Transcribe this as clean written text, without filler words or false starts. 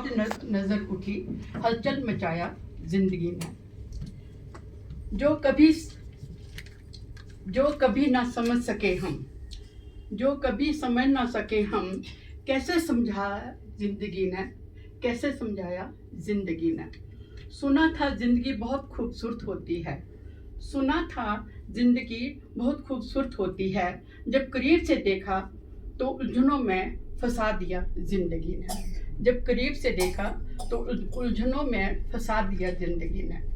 और नजर उठी, हलचल मचाया जिंदगी ने। जो कभी ना समझ सके हम, जो कभी समझ ना सके हम, कैसे समझाया जिंदगी ने, कैसे समझाया जिंदगी ने। सुना था जिंदगी बहुत खूबसूरत होती है, सुना था जिंदगी बहुत खूबसूरत होती है, जब करीब से देखा तो उलझनों में फंसा दिया जिंदगी ने। जब करीब से देखा तो उलझनों में फंसा दिया जिंदगी ने।